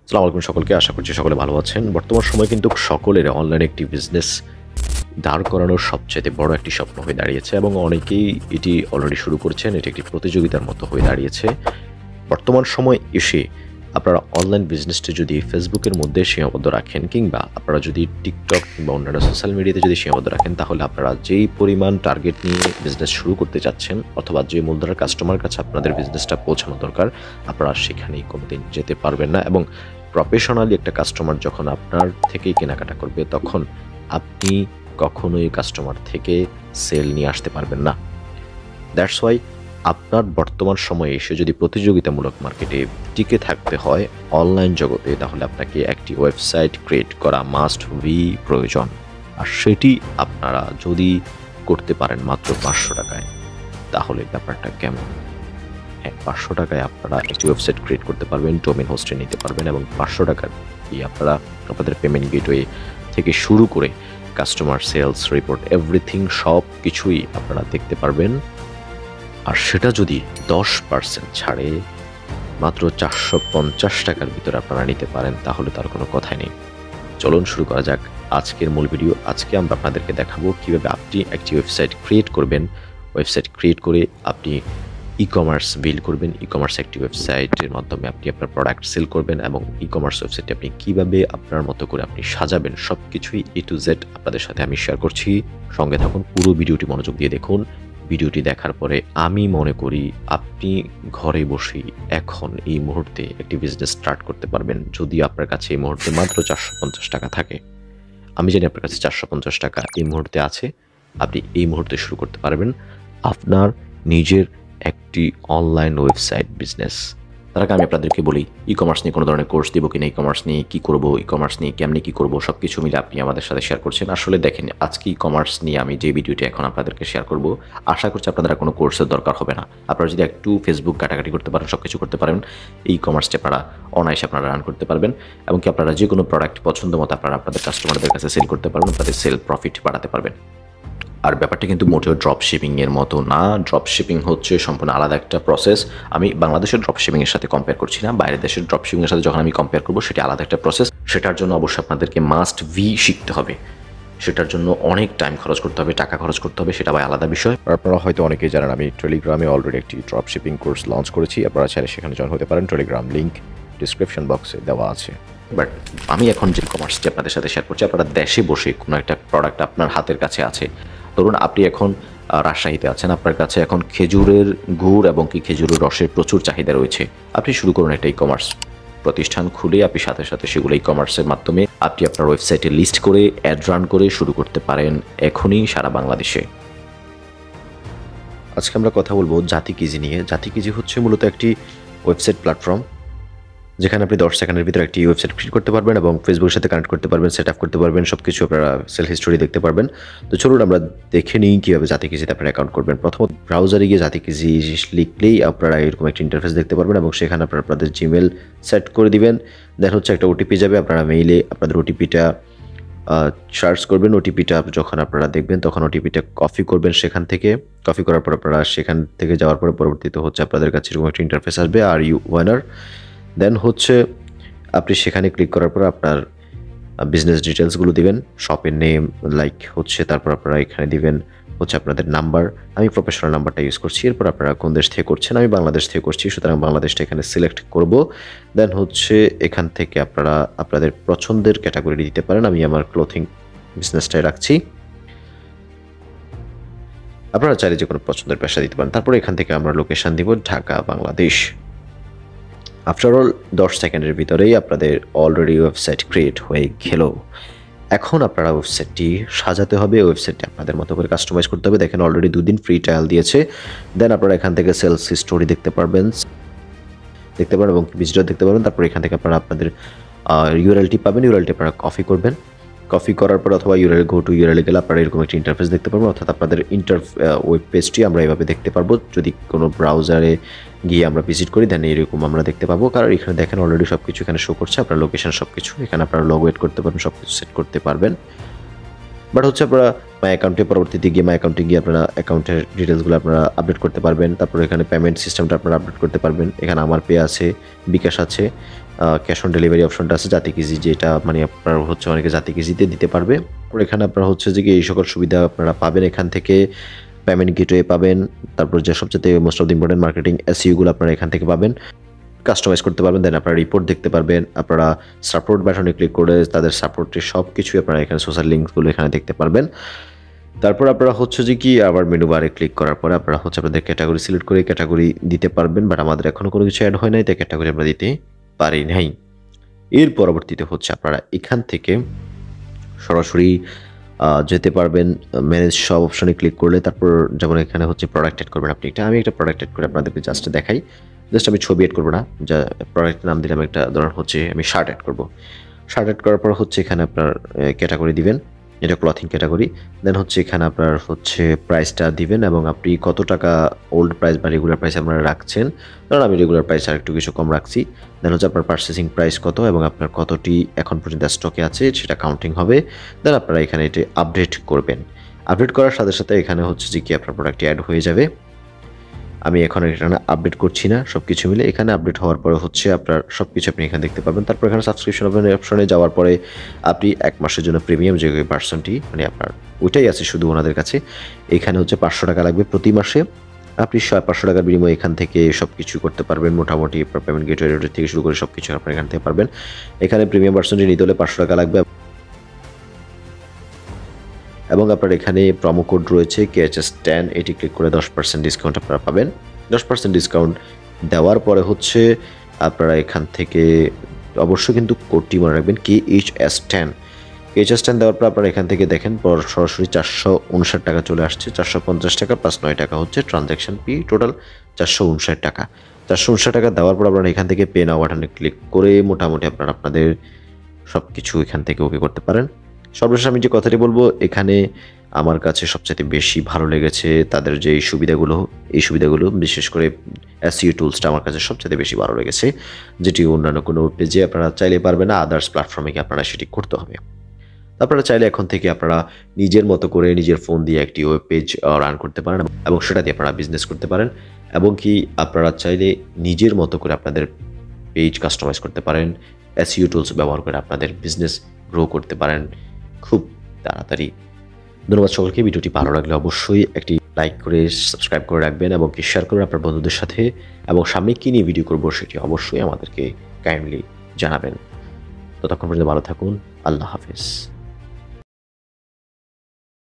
আসসালামু আলাইকুম সকলকে। আশা করছি সকলে ভালো আছেন। বর্তমান সময়ে কিন্তু সকলের অনলাইনে একটি বিজনেস দাঁড় করানোর সবচাইতে বড় একটি স্বপ্ন হয়ে দাঁড়িয়েছে এবং অনেকেই এটি অলরেডি শুরু করেছেন। এটি একটি প্রতিযোগিতার মতো হয়ে দাঁড়িয়েছে। বর্তমান সময় এসে আপনারা অনলাইন বিজনেসটি যদি ফেসবুকের মধ্যে সীমাবদ্ধ রাখেন কিংবা আপনারা যদি টিকটক কিংবা অন্যান্য সোশ্যাল মিডিয়াতে যদি সীমাবদ্ধ রাখেন, তাহলে আপনারা যেই পরিমাণ টার্গেট নিয়ে বিজনেস শুরু করতে চাচ্ছেন অথবা যে মূলধারার কাস্টমার কাছে আপনাদের বিজনেসটা পৌঁছানো দরকার, আপনারা সেখানেই কোনোদিন যেতে পারবেন না। এবং প্রফেশনালি একটা কাস্টমার যখন আপনার থেকেই কেনাকাটা করবে, তখন আপনি কখনোই কাস্টমার থেকে সেল নিয়ে আসতে পারবেন না। দ্যাটস ওয়াই আপনার বর্তমান সময়ে এসে যদি প্রতিযোগিতামূলক মার্কেটে টিকে থাকতে হয় অনলাইন জগতে, তাহলে আপনাকে একটি ওয়েবসাইট ক্রিয়েট করা মাস্ট বি প্রয়োজন। আর সেটি আপনারা যদি করতে পারেন মাত্র 500 টাকায়, তাহলে ব্যাপারটা কেমন? হ্যাঁ, 500 টাকায় আপনারা একটি ওয়েবসাইট ক্রিয়েট করতে পারবেন, ডোমেন হোস্টে নিতে পারবেন এবং 500 টাকা দিয়ে আপনারা আপনাদের পেমেন্ট গেটওয়ে থেকে শুরু করে কাস্টমার সেলস রিপোর্ট এভরিথিং সব কিছুই আপনারা দেখতে পারবেন। আর সেটা যদি 10% ছাড়ে মাত্র 450 টাকার ভিতরে আপনারা নিতে পারেন, তাহলে তার কোনো কথাই নেই। চলুন শুরু করা যাক আজকের মূল ভিডিও। আজকে আমরা আপনাদেরকে দেখাবো কিভাবে আপনি একটি ওয়েবসাইট ক্রিয়েট করবেন। ওয়েবসাইট ক্রিয়েট করে আপনি ই কমার্স বিল্ড করবেন। ই কমার্স একটি ওয়েবসাইটের মাধ্যমে আপনি আপনার প্রোডাক্ট সেল করবেন এবং ই কমার্স ওয়েবসাইটে আপনি কিভাবে আপনার মতো করে আপনি সাজাবেন, সব কিছুই A to Z আপনাদের সাথে আমি শেয়ার করছি। সঙ্গে থাকুন, পুরো ভিডিওটি মনোযোগ দিয়ে দেখুন। ভিডিওটি দেখার পরে আমি মনে করি আপনি ঘরে বসেই এখন এই মুহূর্তে একটি বিজনেস স্টার্ট করতে পারবেন, যদি আপনার কাছে এই মুহূর্তে মাত্র 450 টাকা থাকে। আমি জানি আপনার কাছে 450 টাকা এই মুহূর্তে আছে। আপনি এই মুহূর্তে শুরু করতে পারবেন আপনার নিজের একটি অনলাইন ওয়েবসাইট বিজনেস। তার আগে আমি আপনাদেরকে বলি, ই কমার্স নিয়ে কোনো ধরনের কোর্স দিব কিনা, ই কমার্স নিয়ে কী করবো, ই কমার্স নিয়ে কেমনি কী করবো, সব কিছু মিলে আপনি আমাদের সাথে শেয়ার করছেন। আসলে দেখেন, আজকে ই কমার্স নিয়ে আমি যে ভিডিওটি এখন আপনাদেরকে শেয়ার করব, আশা করছি আপনাদের কোনো কোর্সের দরকার হবে না। আপনারা যদি একটু ফেসবুক ঘাটাঘাটি করতে পারেন, সব কিছু করতে পারেন, এই কমার্সটি আপনারা অনায়াসে আপনারা রান করতে পারবেন এবং কি আপনারা যে কোনো প্রোডাক্ট পছন্দ মতো আপনারা আপনাদের কাস্টমারদের কাছে সেল করতে পারবেন, আপনাদের সেল প্রফিট বাড়াতে পারবেন। আর ব্যাপারটা কিন্তু মোটেও ড্রপ শিপিংয়ের মতো না। ড্রপ শিপিং হচ্ছে সম্পূর্ণ আলাদা একটা প্রসেস। আমি বাংলাদেশের ড্রপ শিপিংয়ের সাথে কম্পেয়ার করছি না, বাইরের দেশের ড্রপ শিপিংয়ের সাথে যখন আমি কম্পেয়ার করবো, সেটা আলাদা একটা প্রসেস। সেটার জন্য অবশ্যই আপনাদেরকে মাস্ট ভি শিখতে হবে। সেটার জন্য অনেক টাইম খরচ করতে হবে, টাকা খরচ করতে হবে, সেটা ভাই আলাদা বিষয়। আপনারা হয়তো অনেকেই জানেন আমি টেলিগ্রামে অলরেডি একটি ড্রপ শিপিং কোর্স লঞ্চ করেছি। আপনারা চাইলে সেখানে জয়েন হতে পারেন। টেলিগ্রাম লিঙ্ক ডিসক্রিপশন বক্সে দেওয়া আছে। বাট আমি এখন যে কমার্সটি আপনাদের সাথে শেয়ার করছি, আপনারা দেশে বসে কোনো একটা প্রোডাক্ট আপনার হাতের কাছে আছে। ধরুন আপনি এখন রাজশাহীতে আছেন, আপনার কাছে এখন খেজুরের গুড় এবং কি খেজুরের রসের প্রচুর চাহিদা রয়েছে। আপনি শুরু করুন একটা ই কমার্স প্রতিষ্ঠান খুলে, আপনি সাথে সাথে সেগুলো ই কমার্সের মাধ্যমে আপনি আপনার ওয়েবসাইটে লিস্ট করে অ্যাড রান করে শুরু করতে পারেন এখনই সারা বাংলাদেশে। আজকে আমরা কথা বলবো জাতিকিজি নিয়ে। জাতিকিজি হচ্ছে মূলত একটি ওয়েবসাইট প্ল্যাটফর্ম, যেখানে আপনি 10 সেকেন্ডের ভিতরে একটি ওয়েবসাইট ক্রিয়েট করতে পারবেন এবং ফেসবুকের সাথে কানেক্ট করতে পারবেন, সেট আপ করতে পারবেন, সব কিছু আপনারা সেল হিস্টোরি দেখতে পারবেন। তো চলুন আমরা দেখে নিই কীভাবে জাতিকিজিতে আপনারা অ্যাকাউন্ট করবেন। প্রথমত ব্রাউজারে গিয়ে জাতিকিজি লিখলেই আপনারা এরকম একটা ইন্টারফেস দেখতে পারবেন এবং সেখানে আপনারা আপনাদের জিমেল সেট করে দিবেন। দেন হচ্ছে একটা ওটিপি যাবে, আপনারা মেইলে আপনাদের ওটিপিটা সার্চ করবেন। ওটিপিটা যখন আপনারা দেখবেন তখন ওটিপিটা কপি করবেন সেখান থেকে। কপি করার পর আপনারা সেখান থেকে যাওয়ার পরে পরবর্তীতে হচ্ছে আপনাদের কাছে এরকম একটা ইন্টারফেস আসবে, আর ইউ ওয়ানার। দেন হচ্ছে আপনি সেখানে ক্লিক করার পর আপনার বিজনেস ডিটেলসগুলো দিবেন, শপের নেম লাইক হচ্ছে, তারপর আপনারা এখানে দিবেন হচ্ছে আপনাদের নাম্বার। আমি প্রফেশনাল নাম্বারটা ইউজ করছি। এরপর আপনারা কোন দেশ থেকে করছেন, আমি বাংলাদেশ থেকে করছি, সুতরাং বাংলাদেশটা এখানে সিলেক্ট করব। দেন হচ্ছে এখান থেকে আপনারা আপনাদের পছন্দের ক্যাটাগরি দিতে পারেন। আমি আমার ক্লোথিং বিজনেসটাই রাখছি। আপনারা চাইলে যে কোনো পছন্দের পেশা দিতে পারেন। তারপরে এখান থেকে আমরা লোকেশন দিব ঢাকা, বাংলাদেশ। আফটার অল 10 সেকেন্ডের ভিতরেই আপনাদের অলরেডি ওয়েবসাইট ক্রিয়েট হয়ে গেল। এখন আপনারা ওয়েবসাইটটি সাজাতে হবে, ওয়েবসাইটটি আপনাদের মতো করে কাস্টমাইজ করতে হবে। দেখেন অলরেডি 2 দিন ফ্রি ট্রায়াল দিয়েছে। দেন আপনারা এখান থেকে সেলস হিস্টোরি দেখতে পারবেন এবং ভিজিটর দেখতে পারবেন। তারপর এখান থেকে আপনারা আপনাদের ইউআরএলটি পাবেন। ইউআরএলটি আপনারা কপি করবেন। কপি করার পর অথবা ইউআরএল গো টু ইউআরএল গেলে আপনারা এরকম একটা ইন্টারফেস দেখতে পারবেন, অর্থাৎ আপনাদের ওয়েব পেজটি আমরা এভাবে দেখতে পারবো। যদি কোনো ব্রাউজারে গিয়ে আমরা ভিজিট করি দেন এরকম আমরা দেখতে পাবো। কারণ এখানে দেখেন অলরেডি সব কিছু এখানে শো করছে, আপনার লোকেশন সব কিছু এখানে আপনারা লগ আউট করতে পারবেন, সব কিছু সেট করতে পারবেন। বাট হচ্ছে আপনারা মাই অ্যাকাউন্টে পরবর্তীতে গিয়ে মাই অ্যাকাউন্টে গিয়ে আপনারা অ্যাকাউন্টের ডিটেলসগুলো আপনারা আপডেট করতে পারবেন। তারপর এখানে পেমেন্ট সিস্টেমটা আপনারা আপডেট করতে পারবেন। এখানে আমার পে আছে, বিকাশ আছে, ক্যাশ অন ডেলিভারি অপশনটা আছে, জাতি কেজি, যেটা মানে আপনার হচ্ছে অনেকে জাতি কেজিতে দিতে পারবে। আর এখানে আপনারা হচ্ছে যে কি এই সকল সুবিধা আপনারা পাবেন এখান থেকে। পেমেন্ট গেটওয়ে পাবেন, তারপর যে সবচেয়ে most of the important marketing SEO আপনারা এখান থেকে পাবেন। কাস্টমাইজ করতে পারবেন, দেন আপনারা রিপোর্ট দেখতে পারবেন। আপনারা সাপোর্ট বাটনে ক্লিক করে তাদের সাপোর্টের সব কিছুই আপনারা এখানে সোশ্যাল লিঙ্কসগুলো এখানে দেখতে পারবেন। তারপর আপনারা হচ্ছে যে কি আবার মেনু বারে ক্লিক করার পরে আপনারা হচ্ছে আপনাদের ক্যাটাগরি সিলেক্ট করে ক্যাটাগরি দিতে পারবেন, বাট আমাদের এখনো কোনো কিছু অ্যাড হয় নাই, তাই ক্যাটাগরি আমরা দিতে পারি নাই। এর পরবর্তীতে হচ্ছে আপনারা এখান থেকে সরাসরি যেতে পারবেন ম্যানেজ সব অপশনে ক্লিক করলে। তারপর যেমন এখানে হচ্ছে প্রোডাক্ট এড করবেন আপনি একটা, আমি একটা প্রোডাক্ট এড করে আপনাদেরকে জাস্ট দেখাই। জাস্ট আমি ছবি এড করবো না, যা প্রোডাক্টের নাম দিলাম একটা, ধরুন হচ্ছে আমি শার্ট এড করবো। শার্ট এড করার পর হচ্ছে এখানে আপনার ক্যাটাগরি দিবেন, এটা ক্লথিং ক্যাটাগরি। দেন হচ্ছে এখানে আপনার হচ্ছে প্রাইসটা দিবেন এবং আপনি কত টাকা ওল্ড প্রাইস বা রেগুলার প্রাইস আপনারা রাখছেন। ধরুন আমি রেগুলার প্রাইস আর একটু কিছু কম রাখছি। দেন হচ্ছে আপনার পারচেসিং প্রাইস কত এবং আপনার কতটি এখন পর্যন্ত স্টকে আছে সেটা কাউন্টিং হবে। দেন আপনারা এখানে এটি আপডেট করবেন। আপডেট করার সাথে সাথে এখানে হচ্ছে যে কি আপনার প্রোডাক্টটি অ্যাড হয়ে যাবে। আমি এখন এখানে আপডেট করছি না, সব কিছু মিলে এখানে আপডেট হওয়ার পরে হচ্ছে আপনার সব কিছু আপনি এখানে দেখতে পাবেন। তারপর এখানে সাবস্ক্রিপশন অপশনে যাওয়ার পরে আপনি 1 মাসের জন্য প্রিমিয়াম যে ভার্সনটি মানে আপনার ওইটাই আছে শুধু ওনাদের কাছে। এখানে হচ্ছে 500 টাকা লাগবে প্রতি মাসে। আপনি 500 টাকার বিনিময়ে এখান থেকে সব কিছু করতে পারবেন, মোটামুটি আপনার পেমেন্ট গেটওয়ে থেকে শুরু করে সব কিছু আপনার এখান থেকে পারবেন। এখানে প্রিমিয়াম ভার্সনটি নিতে হলে 500 টাকা লাগবে এবং আপনার এখানে প্রোমো কোড রয়েছে KHS10, এটি ক্লিক করে 10% ডিসকাউন্ট আপনারা পাবেন। 10% ডিসকাউন্ট দেওয়ার পরে হচ্ছে আপনারা এখান থেকে অবশ্যই কিন্তু কোডটি মনে রাখবেন KHS10। KHS10 দেওয়ার পর আপনারা এখান থেকে দেখেন পর সরাসরি 459 টাকা চলে আসছে। 450 টাকা প্লাস 9 টাকা হচ্ছে ট্রানজ্যাকশন ফি, টোটাল 459 টাকা। 459 টাকা দেওয়ার পর আপনারা এখান থেকে পে নাও বাটনে ক্লিক করে মোটামুটি আপনারা আপনাদের সব কিছু এখান থেকে ওকে করতে পারেন। সর্বশেষ আমি যে কথাটি বলবো, এখানে আমার কাছে সবচাইতে বেশি ভালো লেগেছে তাদের যে এই সুবিধাগুলো বিশেষ করে এসইও টুলসটা আমার কাছে সবচাইতে বেশি ভালো লেগেছে, যেটি অন্যান্য কোনো পেজে আপনারা চাইলে পারবেন না, আদার্স প্ল্যাটফর্মে গিয়ে আপনারা সেটি করতে হবে। আপনারা চাইলে এখন থেকে আপনারা নিজের মতো করে নিজের ফোন দিয়ে একটি ওয়েব পেজ রান করতে পারেন এবং সেটা দিয়ে আপনারা বিজনেস করতে পারেন এবং কি আপনারা চাইলে নিজের মতো করে আপনাদের পেজ কাস্টমাইজ করতে পারেন। এসইও টুলস ব্যবহার করে আপনাদের বিজনেস গ্রো করতে পারেন খুব তাড়াতাড়ি। ধন্যবাদ সকলকে। ভিডিওটি ভালো লাগলে অবশ্যই একটি লাইক করে সাবস্ক্রাইব করে রাখবেন এবং কি শেয়ার করবেন আপনার বন্ধুদের সাথে, এবং সামনে কী নিয়ে ভিডিও করবো সেটি অবশ্যই আমাদেরকে কাইন্ডলি জানাবেন। ততক্ষণ পর্যন্ত ভালো থাকুন। আল্লাহ হাফেজ।